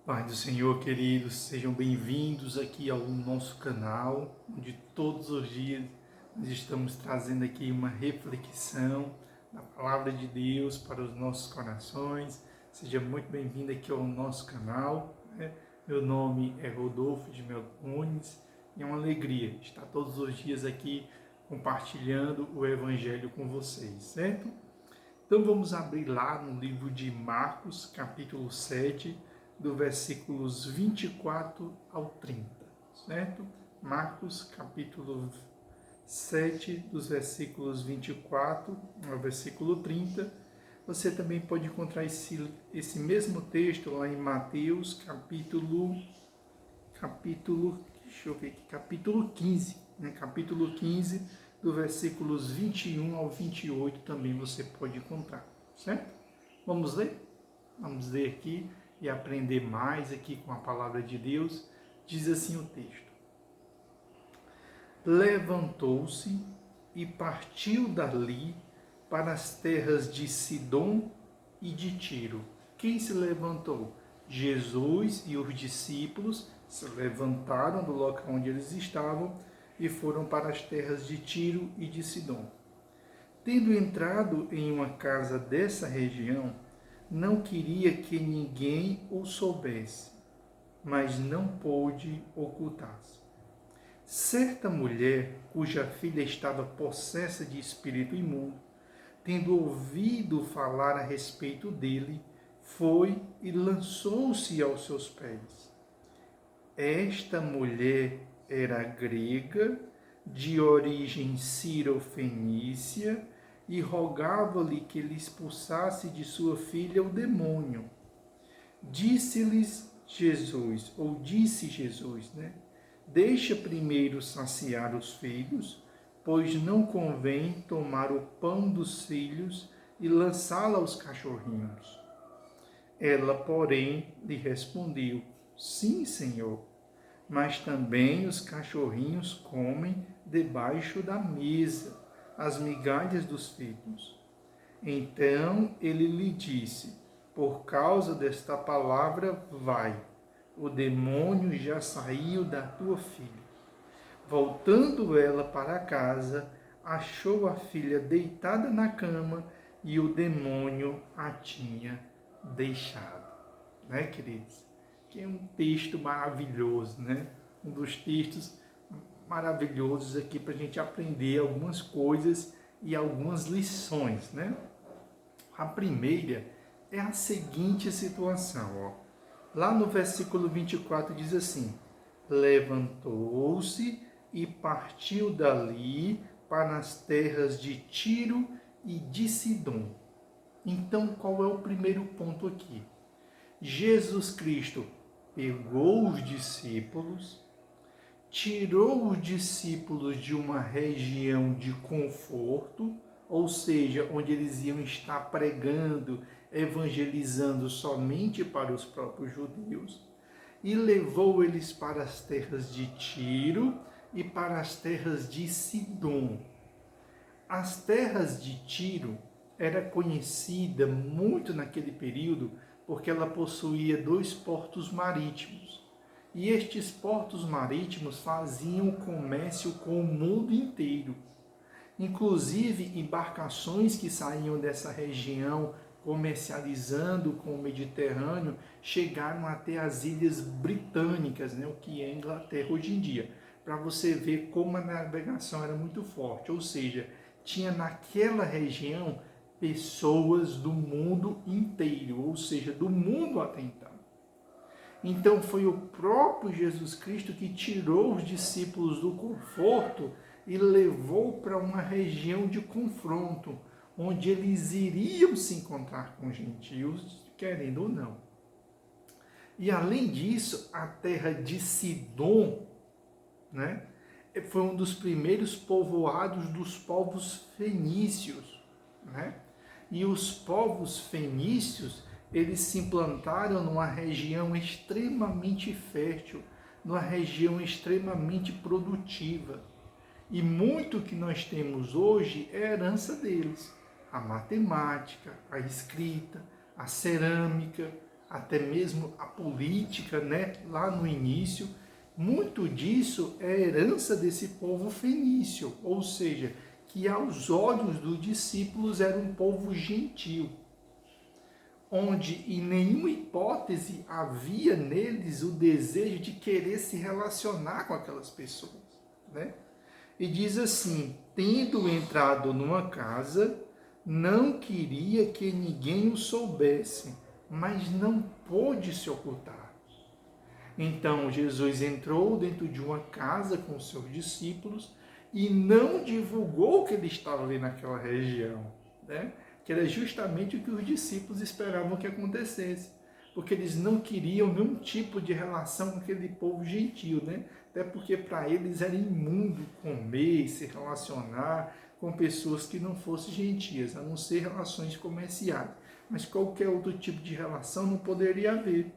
Pai do Senhor, queridos, sejam bem-vindos aqui ao nosso canal, onde todos os dias nós estamos trazendo aqui uma reflexão da Palavra de Deus para os nossos corações. Seja muito bem-vindo aqui ao nosso canal, né? Meu nome é Rodolfo de Melo Nunes e é uma alegria estar todos os dias aqui compartilhando o Evangelho com vocês, certo? Então vamos abrir lá no livro de Marcos, capítulo 7, do versículos 24 ao 30, certo? Marcos, capítulo 7, dos versículos 24 ao versículo 30. Você também pode encontrar esse mesmo texto lá em Mateus, deixa eu ver aqui, capítulo 15, né? Capítulo 15, do versículos 21 ao 28 também você pode encontrar, certo? Vamos ler? Vamos ler aqui e aprender mais aqui com a palavra de Deus. Diz assim o texto: Levantou-se e partiu dali para as terras de Sidom e de Tiro. Quem se levantou? Jesus e os discípulos se levantaram do local onde eles estavam e foram para as terras de Tiro e de Sidom. Tendo entrado em uma casa dessa região, não queria que ninguém o soubesse, mas não pôde ocultar-se. Certa mulher, cuja filha estava possessa de espírito imundo, tendo ouvido falar a respeito dele, foi e lançou-se aos seus pés. Esta mulher era grega, de origem cirofenícia, e rogava-lhe que lhe expulsasse de sua filha o demônio. Disse Jesus, deixa primeiro saciar os filhos, pois não convém tomar o pão dos filhos e lançá-lo aos cachorrinhos. Ela, porém, lhe respondeu: Sim, Senhor, mas também os cachorrinhos comem debaixo da mesa as migalhas dos filhos. Então ele lhe disse: Por causa desta palavra, vai, o demônio já saiu da tua filha. Voltando ela para casa, achou a filha deitada na cama e o demônio a tinha deixado. Né, queridos? Que é um texto maravilhoso, né? Um dos textos maravilhosos aqui para a gente aprender algumas coisas e algumas lições, né? A primeira é a seguinte situação, ó. Lá no versículo 24 diz assim: Levantou-se e partiu dali para as terras de Tiro e de Sidom. Então, qual é o primeiro ponto aqui? Jesus Cristo pegou os discípulos, tirou os discípulos de uma região de conforto, ou seja, onde eles iam estar pregando, evangelizando somente para os próprios judeus, e levou eles para as terras de Tiro e para as terras de Sidom. As terras de Tiro era conhecida muito naquele período porque ela possuía 2 portos marítimos. E estes portos marítimos faziam comércio com o mundo inteiro. Inclusive, embarcações que saíam dessa região comercializando com o Mediterrâneo chegaram até as Ilhas Britânicas, né, o que é a Inglaterra hoje em dia, para você ver como a navegação era muito forte. Ou seja, tinha naquela região pessoas do mundo inteiro, ou seja, do mundo até então. Então foi o próprio Jesus Cristo que tirou os discípulos do conforto e levou para uma região de confronto, onde eles iriam se encontrar com gentios, querendo ou não. E além disso, a terra de Sidom, né, foi um dos primeiros povoados dos povos fenícios, né? E os povos fenícios, eles se implantaram numa região extremamente fértil, numa região extremamente produtiva. E muito que nós temos hoje é herança deles. A matemática, a escrita, a cerâmica, até mesmo a política, né? Lá no início, muito disso é herança desse povo fenício, ou seja, que aos olhos dos discípulos era um povo gentil, onde em nenhuma hipótese havia neles o desejo de querer se relacionar com aquelas pessoas, né? E diz assim: tendo entrado numa casa, não queria que ninguém o soubesse, mas não pôde se ocultar. Então Jesus entrou dentro de uma casa com os seus discípulos e não divulgou que ele estava ali naquela região, né? Que era justamente o que os discípulos esperavam que acontecesse, porque eles não queriam nenhum tipo de relação com aquele povo gentil, né? Até porque para eles era imundo comer, se relacionar com pessoas que não fossem gentias, a não ser relações comerciais. Mas qualquer outro tipo de relação não poderia haver,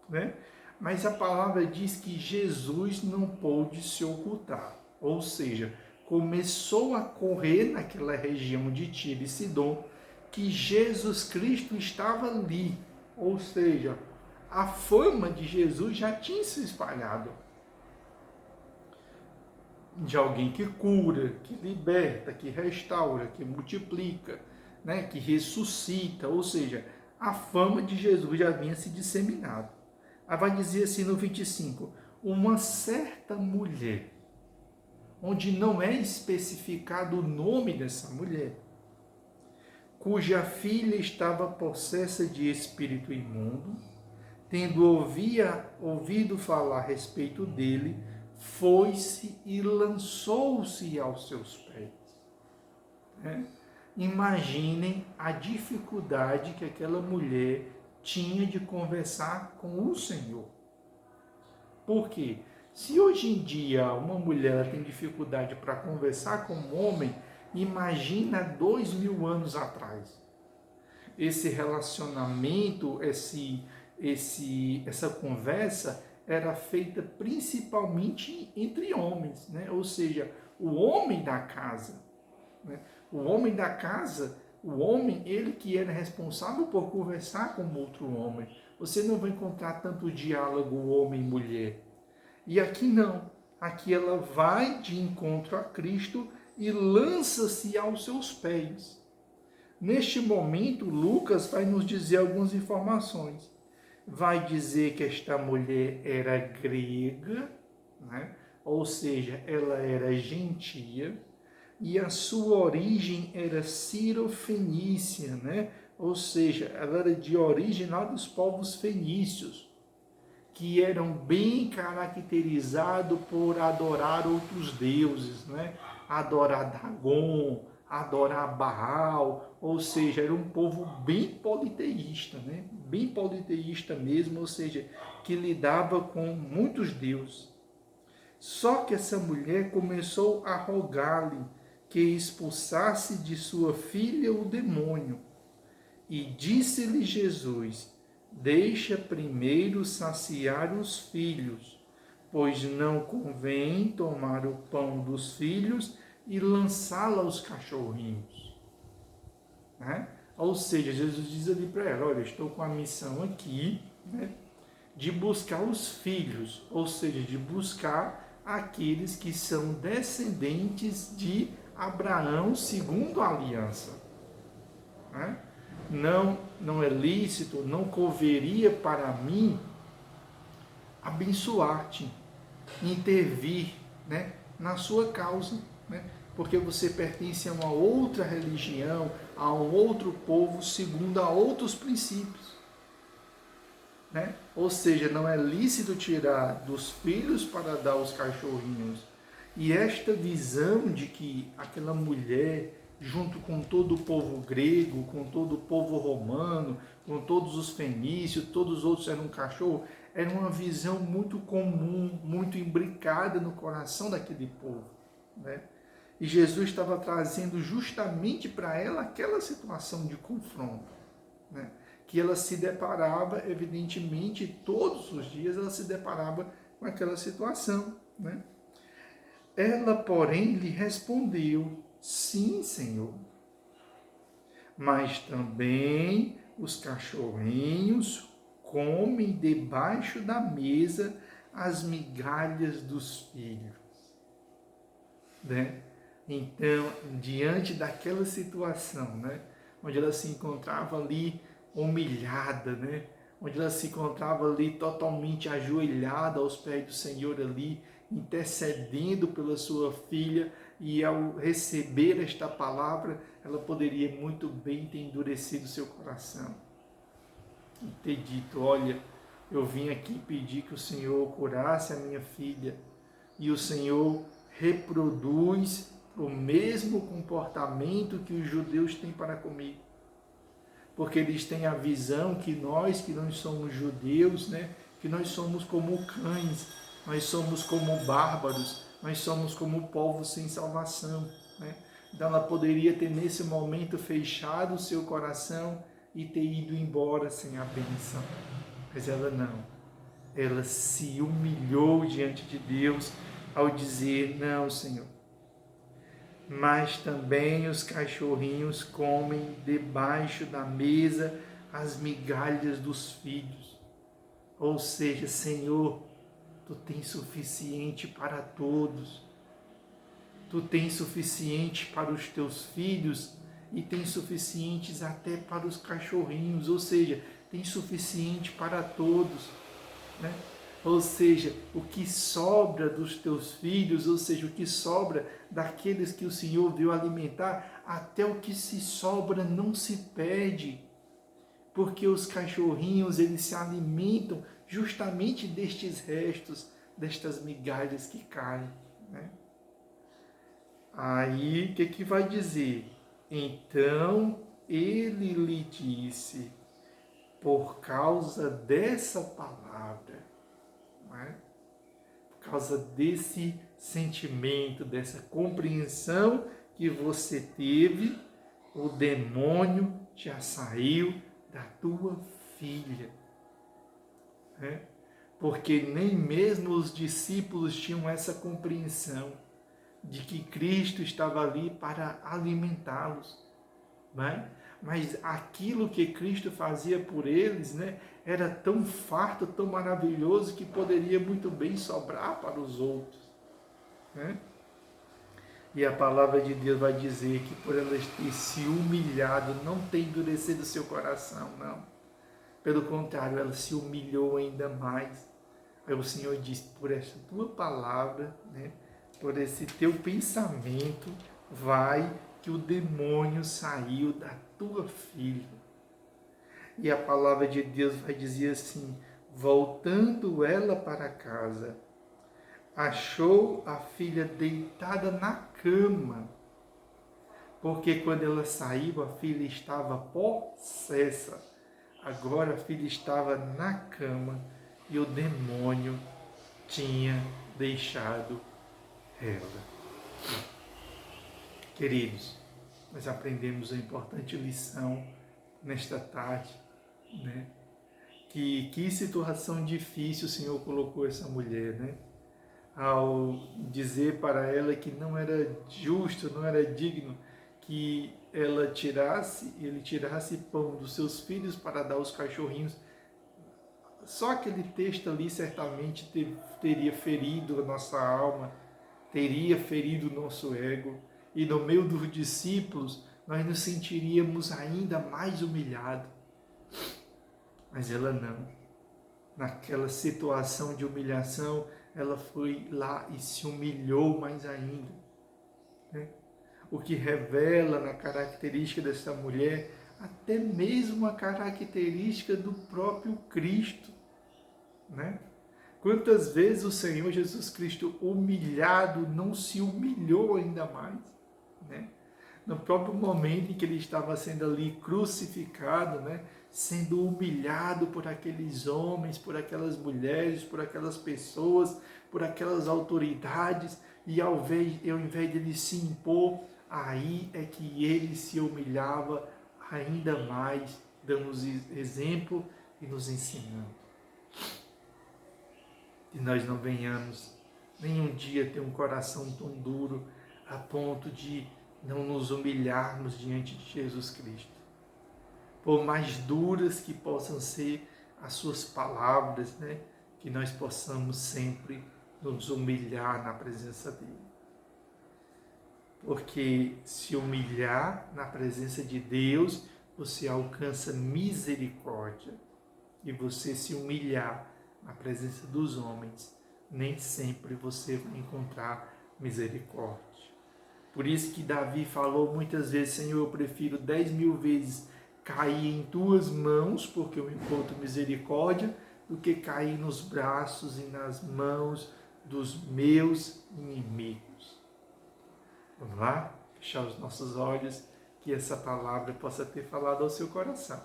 né? Mas a palavra diz que Jesus não pôde se ocultar, ou seja, começou a correr naquela região de Tiro e Sidom, que Jesus Cristo estava ali, ou seja, a fama de Jesus já tinha se espalhado, de alguém que cura, que liberta, que restaura, que multiplica, né, que ressuscita, ou seja, a fama de Jesus já havia se disseminado. Aí vai dizer assim no 25, uma certa mulher, onde não é especificado o nome dessa mulher, cuja filha estava possessa de espírito imundo, tendo ouvido falar a respeito dele, foi-se e lançou-se aos seus pés. Né? Imaginem a dificuldade que aquela mulher tinha de conversar com o Senhor. Por quê? Se hoje em dia uma mulher tem dificuldade para conversar com um homem, imagina 2000 anos atrás. Esse relacionamento, essa conversa era feita principalmente entre homens, né? Ou seja, o homem da casa, né? O homem da casa, o homem, ele que era responsável por conversar com outro homem. Você não vai encontrar tanto diálogo homem e mulher. E aqui não. Aqui ela vai de encontro a Cristo e lança-se aos seus pés. Neste momento, Lucas vai nos dizer algumas informações. Vai dizer que esta mulher era grega, né? Ou seja, ela era gentia, e a sua origem era cirofenícia, né? Ou seja, ela era de origem lá dos povos fenícios, que eram bem caracterizados por adorar outros deuses, né? Adorar Dagon, adorar Baal, ou seja, era um povo bem politeísta, né? Bem politeísta mesmo, ou seja, que lidava com muitos deuses. Só que essa mulher começou a rogar-lhe que expulsasse de sua filha o demônio. E disse-lhe Jesus: deixa primeiro saciar os filhos, pois não convém tomar o pão dos filhos e lançá-lo aos cachorrinhos. Né? Ou seja, Jesus diz ali para ela: olha, estou com a missão aqui, né, de buscar os filhos, ou seja, de buscar aqueles que são descendentes de Abraão segundo a aliança. Né? Não é lícito, não couberia para mim abençoar-te, intervir, né, na sua causa, né? Porque você pertence a uma outra religião, a um outro povo, segundo a outros princípios. Né? Ou seja, não é lícito tirar dos filhos para dar aos cachorrinhos. E esta visão de que aquela mulher, junto com todo o povo grego, com todo o povo romano, com todos os fenícios, todos os outros eram cachorro, era uma visão muito comum, muito imbricada no coração daquele povo. Né? E Jesus estava trazendo justamente para ela aquela situação de confronto. Né? Que ela se deparava, evidentemente, todos os dias ela se deparava com aquela situação. Né? Ela, porém, lhe respondeu: sim, Senhor. Mas também os cachorrinhos comem debaixo da mesa as migalhas dos filhos. Né? Então, diante daquela situação, né, onde ela se encontrava ali humilhada, né, onde ela se encontrava ali totalmente ajoelhada aos pés do Senhor ali, intercedendo pela sua filha, e ao receber esta palavra, ela poderia muito bem ter endurecido seu coração e ter dito: olha, eu vim aqui pedir que o Senhor curasse a minha filha, e o Senhor reproduz o mesmo comportamento que os judeus têm para comigo. Porque eles têm a visão que nós não somos judeus, né, que nós somos como cães, nós somos como bárbaros, nós somos como povo sem salvação. Né? Então ela poderia ter nesse momento fechado o seu coração e ter ido embora sem a bênção. Mas ela não. Ela se humilhou diante de Deus ao dizer: não, Senhor. Mas também os cachorrinhos comem debaixo da mesa as migalhas dos filhos. Ou seja, Senhor, Tu tens suficiente para todos. Tu tens suficiente para os Teus filhos e tens suficientes até para os cachorrinhos. Ou seja, tens suficiente para todos. Né? Ou seja, o que sobra dos teus filhos, ou seja, o que sobra daqueles que o Senhor veio alimentar, até o que se sobra não se perde, porque os cachorrinhos, eles se alimentam justamente destes restos, destas migalhas que caem. Né? Aí, o que vai dizer? Então, ele lhe disse: por causa dessa palavra, né? Por causa desse sentimento, dessa compreensão que você teve, o demônio já saiu da tua filha. Né? Porque nem mesmo os discípulos tinham essa compreensão de que Cristo estava ali para alimentá-los. Né? Mas aquilo que Cristo fazia por eles, né, era tão farto, tão maravilhoso, que poderia muito bem sobrar para os outros. Né? E a palavra de Deus vai dizer que por elas ter se humilhado, não tem endurecido o seu coração, não. Pelo contrário, ela se humilhou ainda mais. Aí o Senhor diz: por essa tua palavra, né, por esse teu pensamento, vai que o demônio saiu da tua filha. E a palavra de Deus vai dizer assim: voltando ela para casa, achou a filha deitada na cama, porque quando ela saiu, a filha estava possessa. Agora a filha estava na cama e o demônio tinha deixado ela. Queridos, nós aprendemos uma importante lição nesta tarde, né? Que situação difícil o Senhor colocou essa mulher, né? Ao dizer para ela que não era justo, não era digno que ele tirasse pão dos seus filhos para dar aos cachorrinhos. Só aquele texto ali certamente teria ferido a nossa alma, teria ferido o nosso ego, e no meio dos discípulos nós nos sentiríamos ainda mais humilhados. Mas ela não. Naquela situação de humilhação, ela foi lá e se humilhou mais ainda. Né? O que revela na característica dessa mulher até mesmo a característica do próprio Cristo. Né? Quantas vezes o Senhor Jesus Cristo, humilhado, não se humilhou ainda mais? Né? No próprio momento em que ele estava sendo ali crucificado, né? Sendo humilhado por aqueles homens, por aquelas mulheres, por aquelas pessoas, por aquelas autoridades, e ao invés de ele se impor, aí é que ele se humilhava ainda mais, dando exemplo e nos ensinando. Que nós não venhamos nenhum dia ter um coração tão duro a ponto de não nos humilharmos diante de Jesus Cristo. Por mais duras que possam ser as suas palavras, né? Que nós possamos sempre nos humilhar na presença dele. Porque se humilhar na presença de Deus, você alcança misericórdia. E você se humilhar na presença dos homens, nem sempre você vai encontrar misericórdia. Por isso que Davi falou muitas vezes: Senhor, eu prefiro 10.000 vezes cair em tuas mãos, porque eu encontro misericórdia, do que cair nos braços e nas mãos dos meus inimigos. Vamos lá? Fechar os nossos olhos, que essa palavra possa ter falado ao seu coração.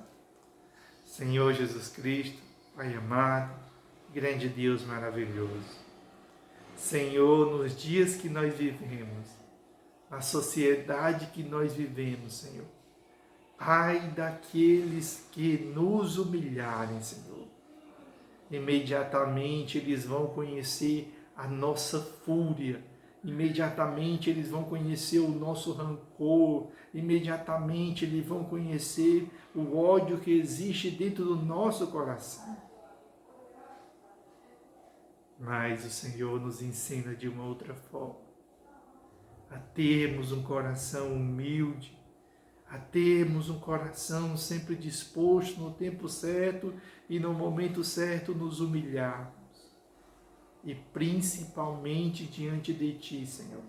Senhor Jesus Cristo, Pai amado, grande Deus maravilhoso. Senhor, nos dias que nós vivemos, na sociedade que nós vivemos, Senhor, ai daqueles que nos humilharem, Senhor. Imediatamente eles vão conhecer a nossa fúria, imediatamente eles vão conhecer o nosso rancor, imediatamente eles vão conhecer o ódio que existe dentro do nosso coração. Mas o Senhor nos ensina de uma outra forma, a termos um coração humilde, a termos um coração sempre disposto no tempo certo e no momento certo nos humilharmos. E principalmente diante de Ti, Senhor.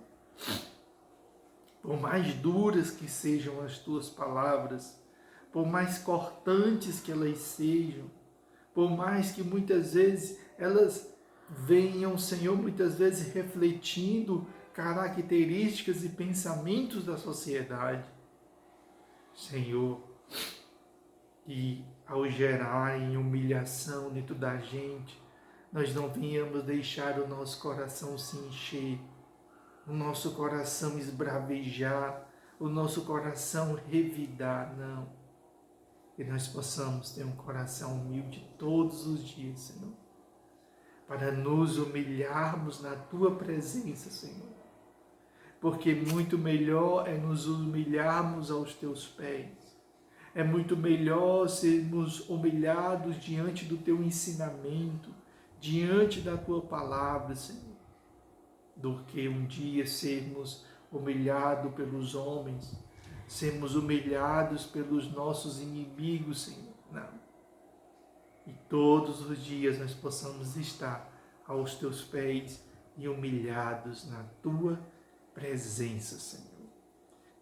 Por mais duras que sejam as Tuas palavras, por mais cortantes que elas sejam, por mais que muitas vezes elas venham, Senhor, muitas vezes refletindo características e pensamentos da sociedade, Senhor, e ao gerarem humilhação dentro da gente, nós não venhamos deixar o nosso coração se encher, o nosso coração esbravejar, o nosso coração revidar, não. Que nós possamos ter um coração humilde todos os dias, Senhor, para nos humilharmos na Tua presença, Senhor. Porque muito melhor é nos humilharmos aos Teus pés. É muito melhor sermos humilhados diante do Teu ensinamento, diante da Tua palavra, Senhor, do que um dia sermos humilhados pelos homens, sermos humilhados pelos nossos inimigos, Senhor. Não. E todos os dias nós possamos estar aos Teus pés e humilhados na Tua presença, Senhor.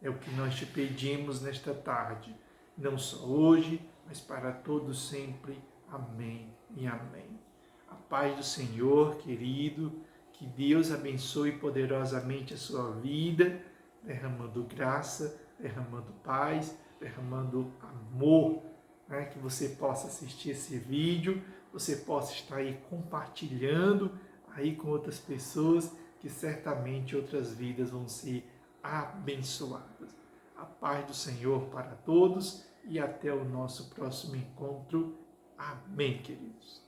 É o que nós te pedimos nesta tarde, não só hoje, mas para todos sempre. Amém e amém. A paz do Senhor, querido, que Deus abençoe poderosamente a sua vida, derramando graça, derramando paz, derramando amor, né? Que você possa assistir esse vídeo, você possa estar aí compartilhando aí com outras pessoas, que certamente outras vidas vão ser abençoadas. A paz do Senhor para todos e até o nosso próximo encontro. Amém, queridos.